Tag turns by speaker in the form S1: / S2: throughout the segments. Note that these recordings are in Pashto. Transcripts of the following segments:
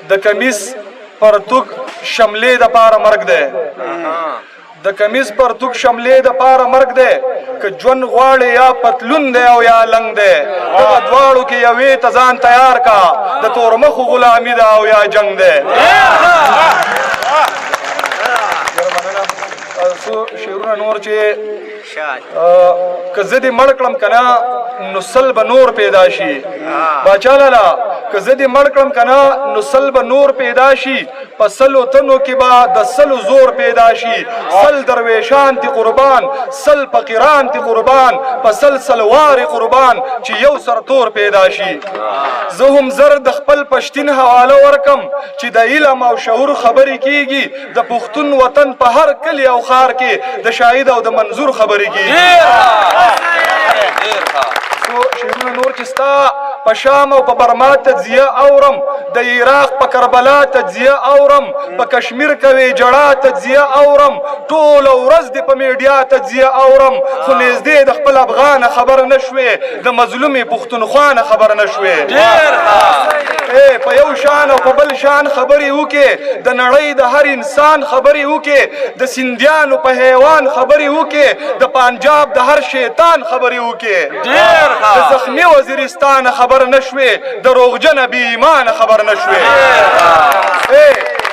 S1: د کمیس پرتوک شملې د پاره مرګ دی د کمیس پرتوک شملې د پاره مرګ دی که ژوند غواړي یا پتلون دی او یا لنګ دی دغه دواړو کې یوې ته ځان تیار کا د تورمخو غلامي ده او یا جنګ دی شعرونه نور چې که زه دې مړ کړم که نه نو سل به نور پیدا شي باچا لالا که زه دې مړ کړم که نه نو سل به نور پیدا شي په سلو تنو کې به د سلو زور پیدا شي سل درویشان تی قربان سل فقیران تی قربان په سل سلوار قربان چې یو سرتور پیدا شي زه هم زر د خپل پښتین حواله ورکم چې د علم او شعور خبرې کیږي د پښتون وطن په هر کلی او ښار کې د شاهد او د منظور خبرې کیږي شعرونه نور چې ستا په شام او په برما تجزیه اورم د عراق په کربلا تجزیه اورم په کشمیر کوي جړه تجزیه اورم ټول ورځ د په میډیا تجزیه اورم خو نږدې د خپل افغان خبر نشوي د مظلومي پښتونخوا خبر نشوي په یو شان او په بل شان خبرې وکي د نړۍ د هر انسان خبرې وکي د سندیانو په حیوان خبرې وکي د پنجاب د هر شیطان خبرې وکي د زخمی وزیرستان خبر نشوي د روغجن بی ایمان خبر نشوي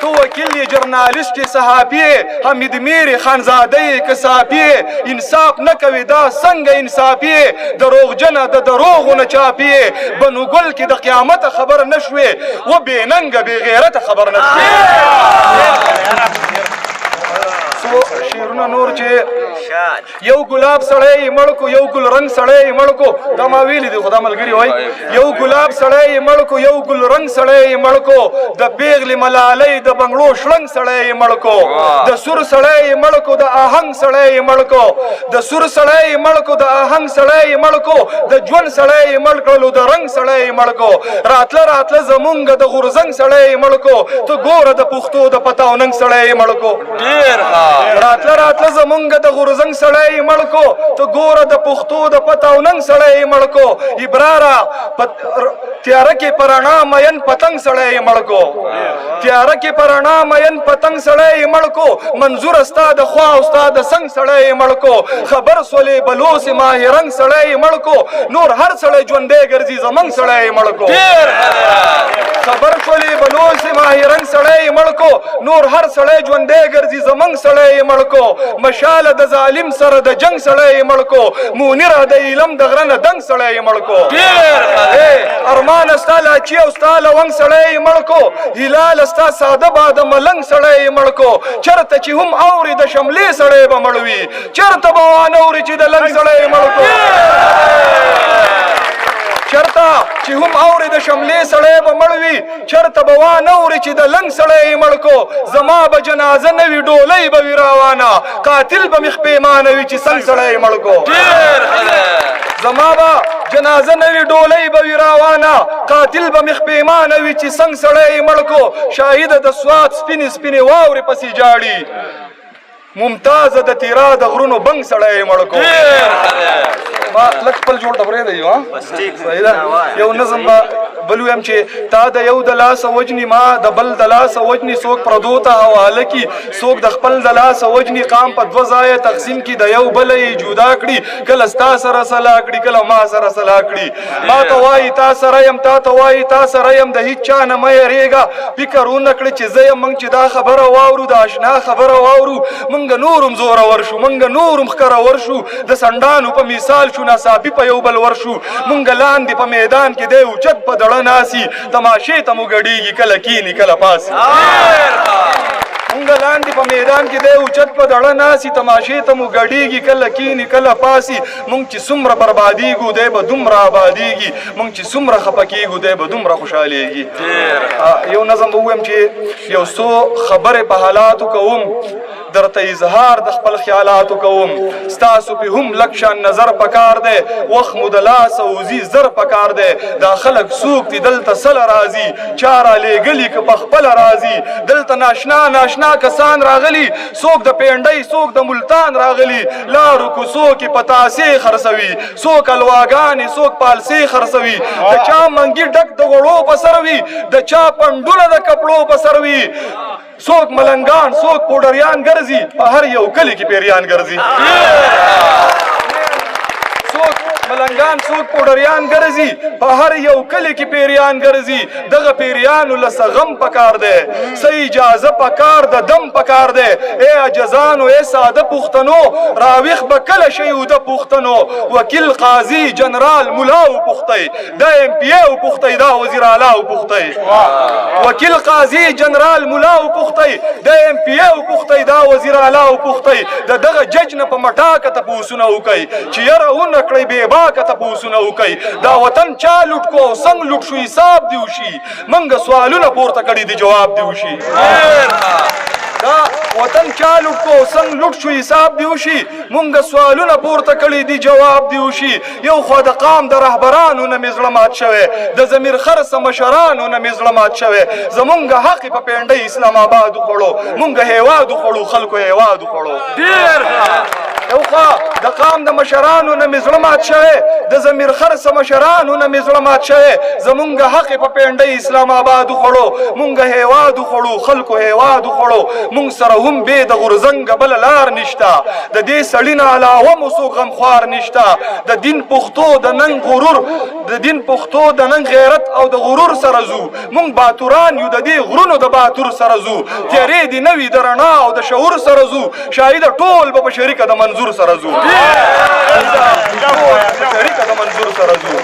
S1: تو وکیل جرنالیست صحافی حمید میر خانزاده کسافی انصاف نکوي دا څنګه انصافی دروغجن د دروغو نه چاپی بنو ګل کې د قیامت خبر نشوي و بې ننګه بې غیرت خبر نشوي شیرونه نور چې یو ګلاب سړی مړکو یو ګل رنگ سړی مړکو دا ما ویلي دي خدا ملګری وای یو ګلاب سړی مړکو یو ګل رنگ سړی مړکو د پیغلې ملالۍ د بنگړو شړنګ سړی مړکو د سور سړی مړکو د آهنګ سړی مړکو د سور سړی مړکو د آهنګ سړی مړکو د ژوند سړی مړکلو د رنگ سړی مړکو راتله راتله زمونږ د غورزنګ سړی مړکو ته ګوره د پښتو د پتاو ننګ سړی مړکو ډیر راتله راتله زمونږ د غورزنګ سړی مړکو ته ګوره د پښتو د پتاو ننګ سړی مړکو ابرارا تیاره کې پرانا مین پتنګ سړی مړکو تیاره کې پرانا مین پتنګ سړی مړکو منظور استاد خوا استاد سنگ سړی مړکو خبر سولې بلوس ماه رنگ سړی مړکو نور هر سړی ژوندې ګرځي زمنګ سړی مړکو خبر سولې بلوس ماه رنگ سړی مړکو نور هر سړی ژوندې ګرځي زمنګ سړی مړکو مشال د ظالم سره د جنگ سړی مړکو مونیر د علم د غرنه دنګ سړی مړکو ارمان استا لاچی او استا لونګ سړی مړکو هلال استا ساده باد ملنګ سړی مړکو چرته چې هم اوري د شملې سړی به مړوي چرته به وانه اوري چې د لنګ سړی مړکو چرته چې هم اوري د شملې سړی به مړوي چرته به وانه اوري چې د لنګ سړی مړکو زما به جنازه نه وي ډولۍ به وي روانه قاتل به مخ پیمانه وي چې څنګ سړی مړکو زما به جنازه نه وي ډولۍ به وي روانه قاتل به مخ پیمانه وي چې څنګ سړی مړکو شاهده د سوات سپینې سپینې واورې پسې جاړي ممتاز د تیرا د غرونو بنګ سړی مړکو ما لک خپل جوړ ته پرېږدی یو نظم به بل ویم چې تا د یو د لاسه وجني ما د بل د لاسه وجني څوک پردو ته حواله کي څوک د خپل د لاسه وجني قام په دوه ځایه تقسیم کي د یو بله یې جدا کړي کله ستا سره سلا کړي کله ما سره سلا کړي ما ته وایي تا سره یم تا ته وایي تا سره یم د هیڅ چا نه مه یېرېږه فکر ونه کړي چې زه یم موږ چې دا خبره واورو د اشنا خبره واورو موږ نورم زورور شو موږ نورم ښکرور شو د سنډانو په مثال شو ناڅاپي په یو بل ورشو موږ لاندې په میدان کې دی اوچت په دړه ناسي تماشې ته مو ګډېږي کله کیني کله پاسي مونږ لاندې په میدان کې دی اوچت په دړه ناسي تماشې ته مو ګډېږي کله کیني کله پاسي مونږ چې څومره بربادېږو دی به دومره آبادېږي مونږ چې څومره خفه کېږو دی به دومره خوشحالېږي یو نظم به ووایم چې یو څو خبرې په حالاتو کوم درته اظهار د خپل خیالاتو کوم ستاسو په هم لکشان نظر پکار دی وخت مو د لاس او زی زر پکار دی دا خلک څوک دي دلته سل راځي چاره لېږلي که په خپل راځي دلته ناشنا کسان راغلي څوک د پینډۍ څوک د ملتان راغلي لارو کوڅو کې پتاسې خرڅوي څوک الواګانې څوک پالسې خرڅوي د چا منګي ډک د غوړو په سر وي د چا پنډونه د کپړو په سر وي څوک ملنګان څوک پوډریان ګرځي په هر یو کلي کې پیریان ګرځي څوک ملنګان څوک پوډریان ګرځي په هر یو کلي کې پیریان ګرځي دغه پیریانو له څه غم پکار دی څه اجازه پکار د دم پکار دی ای عجزانو ای ساده پښتنو راویښ به کله شئ د پښتنو وکیل قاضي جنرال ملا وپوښتئ دا ایم پی ای وپوښتئ دا وزیر اعلی وپوښتئ وکیل قاضي جنرال ملا وپوښتئ دا ایم پی ای وپوښتئ دا وزیر اعلی وپوښتئ د دغه جج نه په مټاکه تپوسونه وکئ چې یاره ونه کړئ بېباکه تپوسونه وکئ دا وطن چا لوټ کو او څنګه لوټ شو حساب دې وشي موږ سوالونه پورته کړي دي جواب دې وشي دا وطن چا لوټ کو څنګه لوټ شو حساب دی وشي مونږ سوالونه پورته کړي دي جواب دی وشي یو خو د قام د رهبرانو نه مې زړه مات شوی د ضمیر خرڅه مشرانو نه مې زړه مات شوی زمونږ حق په پینډۍ اسلام آباد وخوړو مونږ هیواد وخوړو خلکو هیواد وخوړو ډېر یو خو د قام د مشرانو نه مې زړه مات شوی د ضمیر خرڅه مشرانو نه مې زړه مات شوی زمونږ حق په پینډۍ اسلام آباد وخوړو مونږ هیواد وخوړو خلکو هیواد وخوړو مونږ سره هم بې د غورځنګه بله لار نشته د دې سړي نه علاوه مو څوک غمخوار نشته د دین پښتو د ننګ غرور د دین پښتو د ننګ غیرت او د غرور سره ځو مونږ باتوران یو د دې غرونو د باتور سره ځو تیارې دې نه وي د رڼا او د شعور سره ځو شاهده ټول به په شریکه د منظور سره ځو شریکه د منظور سره ځو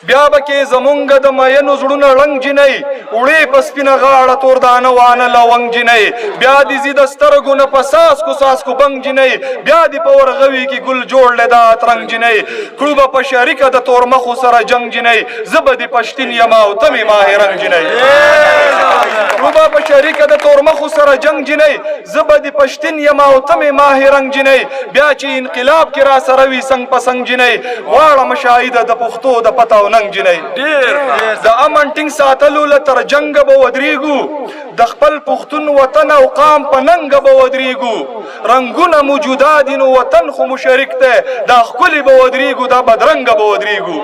S1: بیا به کې زمونږ د مینو زړونه ړنګ جنۍ وړې په سپینه غاړه توردانه وانه لونګ جنۍ بیا دې زی د سترګو نه په څاڅکو بنګ جنۍ بیا دې په ورغوي کې ګل جوړ لی دا اترنګ جنۍ کړو به په شریکه د تورمخو سره جنګ جنۍ زه به دې پښتین یم او ته مې ماهې رنګ جنۍ کړو به په شریکه د تورمخو سره جنګ جنۍ زه به دې پښتین یم او ته مې ماهې رنګ جنۍ بیا چې انقلاب کې را سره وي څنګ په څنګ جنۍ غواړم شاهده د پښتو د پته ننګ جنۍ د امن ټینګ ساتلو له تر جنګه به ودرېږو د خپل پښتون وطن او قام په ننګه به ودرېږو رنګونه موجوده دي نو وطن خو مشرک دی دا ښکلي به ودرېږو دا بدرنګه به ودرېږو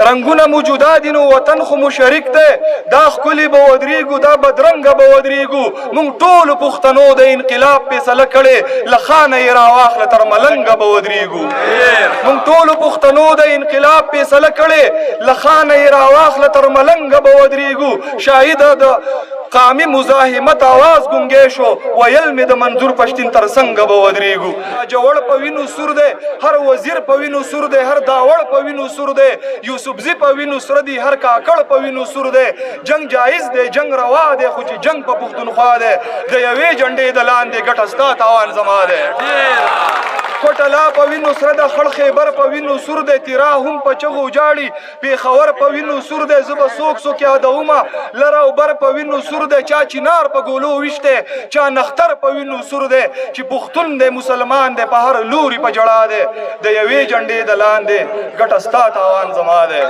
S1: رنګونه موجوده دي نو وطن خو مشرک دی دا ښکلي به ودرېږو دا بدرنګه به ودرېږو مونږ ټولو پښتنو د انقلاب فیصله کړې له خانه یې راواخله تر ملنګه به ودرېږو مونږ ټولو پښتنو د انقلاب فیصله کړې لخانه یې راواخله تر ملنګه به ودرېږو شاهده د قامي مزاحمت आवाज ګونګې شو ویل مې د منظور پښتین تر څنګه به ودرېږو جوړ په وینو سور دی هر وزیر په وینو سور دی هر داوړ په وینو سور دی یوسفزي په وینو سور دی هر کاکړ په وینو سور دی جنگ جایز دی جنگ روا دی خو چې جنگ په پښتونخوا دی د یوې جنډې د لاندې ګټه ستا تاوان زما دی کوټلا په وینو سره د خړ خیبر په وینو سور دی تیرا هم په چغو جاړي پېښور په وینو سور دی زه به څوک یادومه لر او بر په وینو سور دی چا چنار په ګولو ویشته چا نختر په وینو سور دی چې پښتون دی مسلمان دی په هر لوري په جړا دی د یوې جنډې د لاندې ګټه ستا تاوان زما دی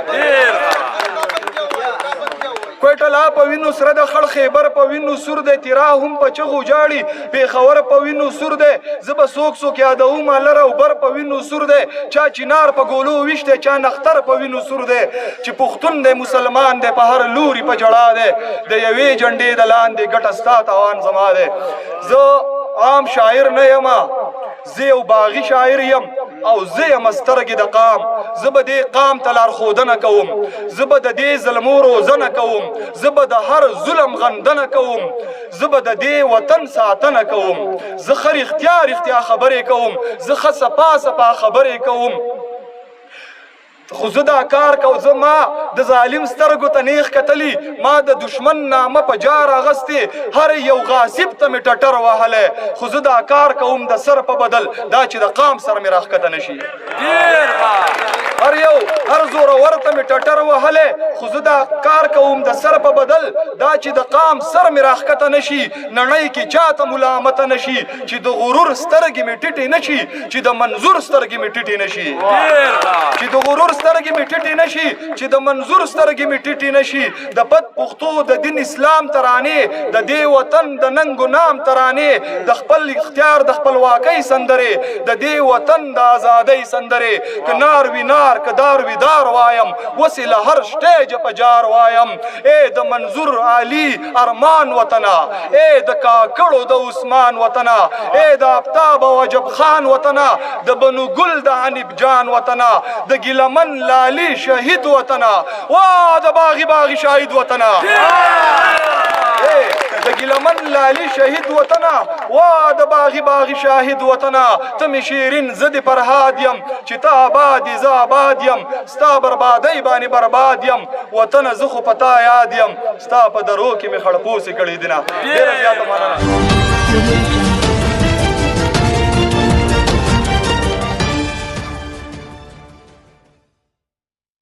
S1: کوټلا په وینو سره د خړ خیبر په وینو سور دی تیرا هم په چغو جاړي پېښور په وینو سور دی زه به څوک یادومه لر او بر په وینو سور دی چا چنار په ګولو ویشته چا نختر په وینو سور دی چې پښتون دی مسلمان دی په هر لوري په جړا دی د یوې جنډې د لاندې ګټه ستا تاوان زما دی زه عام شاعر نه یم زه یو باغي شاعر یم او زه یم سترګې د قام زه به دې قام ته لارښودنه کوم زه به د دې ظلمو روزنه کوم زه به د هر ظلم غندنه کوم زه به د دې وطن ساتنه کوم زه ښه رښتیا خبرې کوم زه ښه صفا خبرې کوم خو زه دا کار کو زه ما د ظالم سترګو ته نیغ کتلی ما د دشمن نامه په جار اغستې هر یو غاصب ته مې ټټر وهلی خو زه دا کار کوم د سر په بدل دا چې د قام سر مې راښکته نشي هر یو هر زور ورته مې ټټر وهلی خو زه دا کار کوم د سر په بدل دا چې د قام سر مې راښکته نشي نړۍ کې چاته ملامته نشي چې د غرور سترګې مې ټیټې نشي چې د منظور سترګې مې ټیټې نشي چې د غرور سترګې مې ټیټې نشي چې د منظور سترګې مې ټیټې نشي د پد پښتو د دین اسلام ترانې د دې وطن د ننګ و نام ترانې د خپل اختیار د خپلواکۍ سندرې د دې وطن د ازادۍ سندرې که نار وي نار که دار وي دار وایم وسې له هر سټیجه په جار وایم ای د منظور علي ارمان وطنه ای د کاکړو د عثمان وطنه ای د آفتاب او عجب خان وطنه د بنو ګل د حنیف جان وطنه د ګیلمن لالي شهید وطنه وا د باغي باغي شاهد وطنه د ګیلمن لالي شهید وطنه وا د باغي باغي شاهد وطنه ته مې شیرین زه د فرهاد یم چې ته آباد یې زه آباد یم ستا بربادۍ باندې برباد یم وطنه زه خو په تا یاد یم ستا په درو کې مې خړپوسې کړې دینه ډېره زیاته مننه